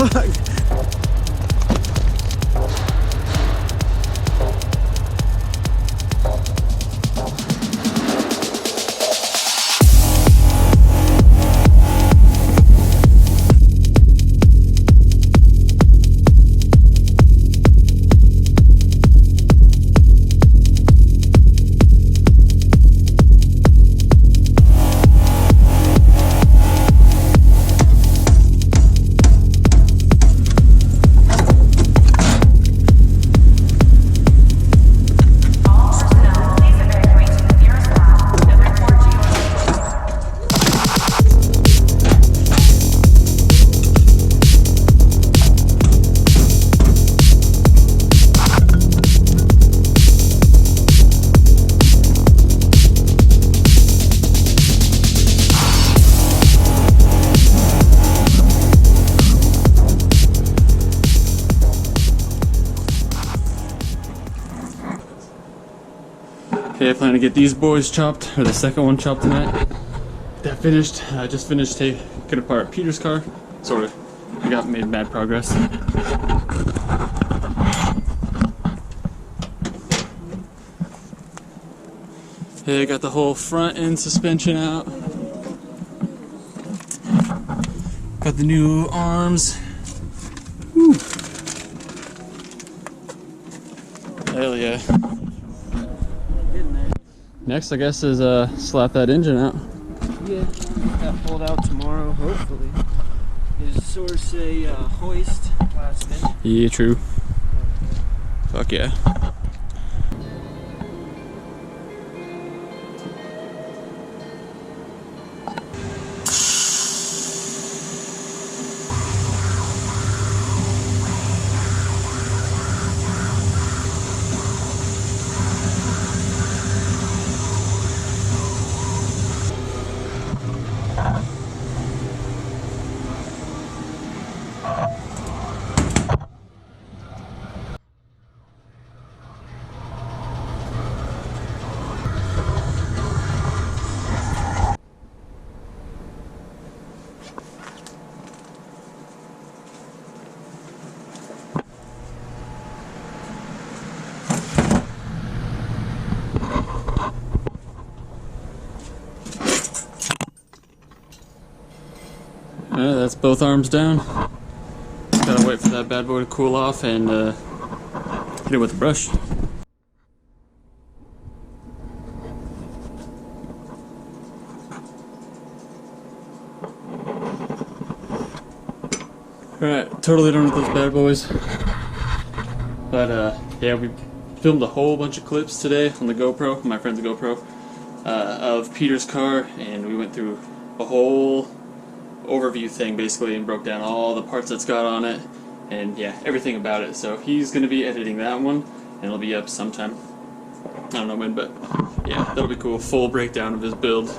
fuck? Okay, I plan to get these boys chopped, or the second one chopped tonight. That finished. I just finished taking apart Peter's car. Sort of. I got made mad progress. Hey, I got the whole front end suspension out. Got the new arms. Woo. Hell yeah. Next, I guess, is slap that engine out. Yeah, get that pulled out tomorrow, hopefully. Is source a hoist last minute? Yeah, true. Okay. Fuck yeah. That's both arms down. Gotta wait for that bad boy to cool off and hit it with the brush. Alright, totally done with those bad boys. But yeah, we filmed a whole bunch of clips today on the GoPro, my friend's GoPro, of Peter's car, and we went through a whole overview thing basically and broke down all the parts that's got on it and yeah, everything about it. So he's gonna be editing that one and it'll be up sometime. I don't know when, but yeah, that'll be cool. Full breakdown of his build.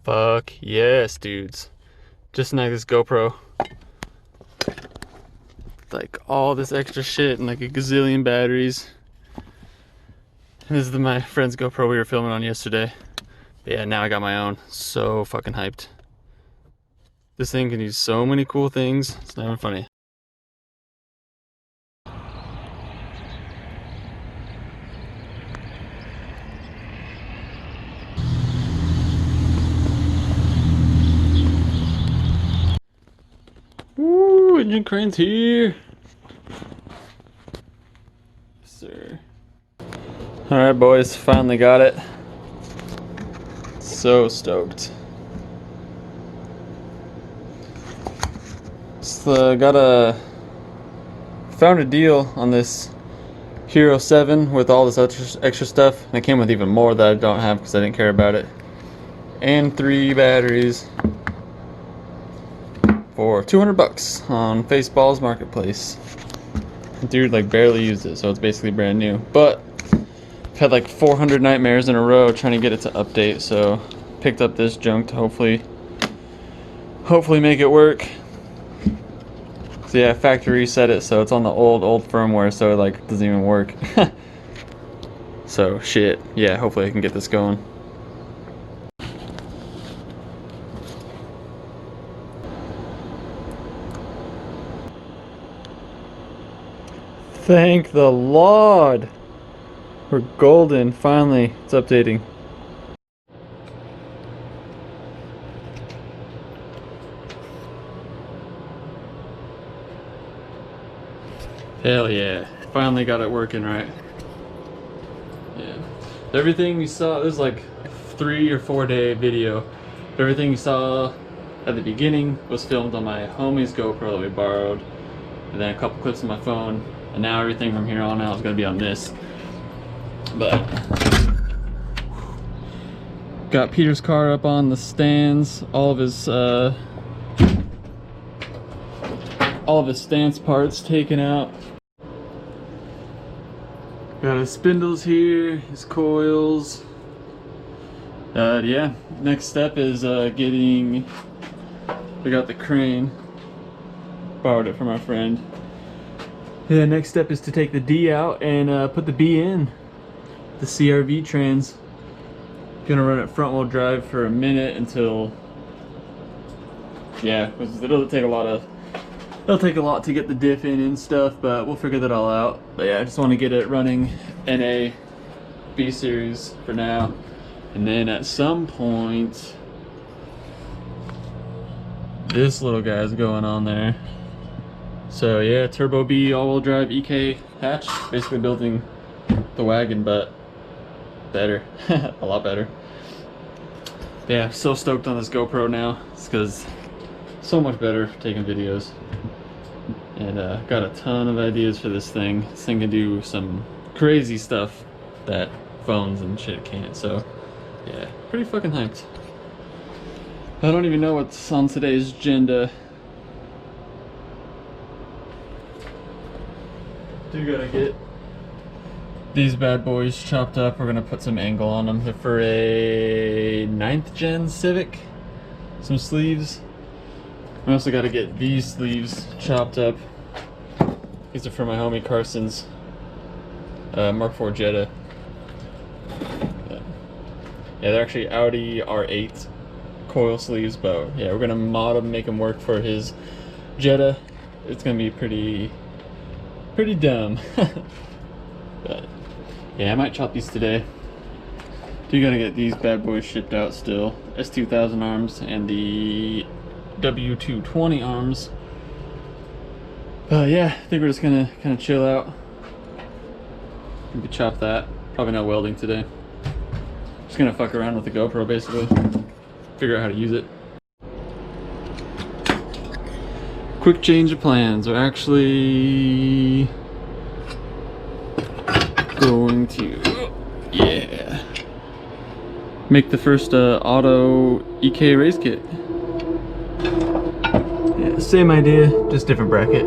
Fuck yes, dudes. Just like this GoPro. Like all this extra shit and like a gazillion batteries. This is my friend's GoPro we were filming on yesterday. But yeah, now I got my own. So fucking hyped. This thing can do so many cool things. It's not even funny. Woo, engine crane's here. Yes, sir. Alright boys, finally got it. So stoked. So found a deal on this Hero 7 with all this extra stuff. And it came with even more that I don't have because I didn't care about it. And 3 batteries. For 200 bucks on Faceboll's Marketplace. Dude like barely used it, so it's basically brand new. But I've had like 400 nightmares in a row trying to get it to update, so picked up this junk to hopefully hopefully make it work. So yeah, factory reset it, so it's on the old firmware, so it like doesn't even work. So shit, yeah, hopefully I can get this going. Thank the Lord! We're golden, finally, it's updating. Hell yeah, finally got it working right. Yeah. Everything you saw, this is like 3 or 4 day video. Everything you saw at the beginning was filmed on my homie's GoPro that we borrowed. And then a couple clips on my phone. And now everything from here on out is gonna be on this. But got Peter's car up on the stands, all of his stance parts taken out. Got his spindles here, his coils. Yeah, next step is we got the crane. Borrowed it from our friend. Yeah, next step is to take the D out and put the B in. The CRV trans. Gonna run it front wheel drive for a minute until, yeah, it'll take a lot to get the diff in and stuff, but we'll figure that all out. But yeah, I just want to get it running NA B series for now, and then at some point this little guy's going on there. So yeah, turbo B all-wheel drive EK hatch, basically building the wagon, but better. A lot better. Yeah, I'm so stoked on this GoPro now. It's because so much better for taking videos. And got a ton of ideas for this thing. This thing can do some crazy stuff that phones and shit can't. So yeah, pretty fucking hyped. I don't even know what's on today's agenda. Do gotta get these bad boys chopped up. We're gonna put some angle on them. They're for a 9th gen Civic. Some sleeves. We also gotta get these sleeves chopped up. These are for my homie Carson's Mark IV Jetta. Yeah, they're actually Audi R8 coil sleeves, but yeah, we're gonna mod them, make them work for his Jetta. It's gonna be pretty dumb. But yeah, I might chop these today. Do gotta get these bad boys shipped out still. S2000 arms and the W220 arms. Yeah, I think we're just gonna kind of chill out. Maybe chop that. Probably no welding today. Just gonna fuck around with the GoPro basically. Figure out how to use it. Quick change of plans. We're actually going to, yeah, make the first auto EK race kit. Yeah, same idea, just different bracket.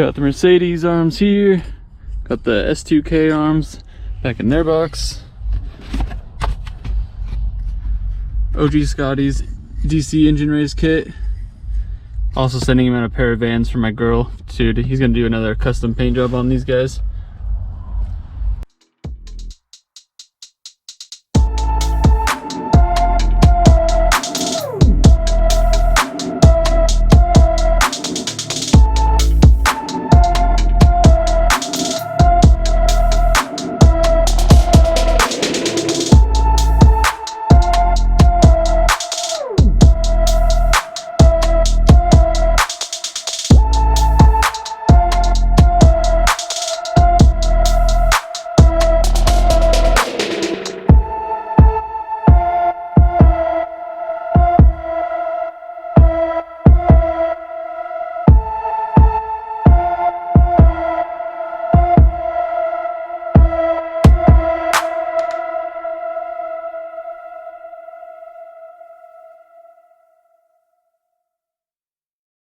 Got the Mercedes arms here. Got the S2K arms back in their box. OG Scotty's DC engine race kit. Also sending him out a pair of Vans for my girl. Dude, he's gonna do another custom paint job on these guys.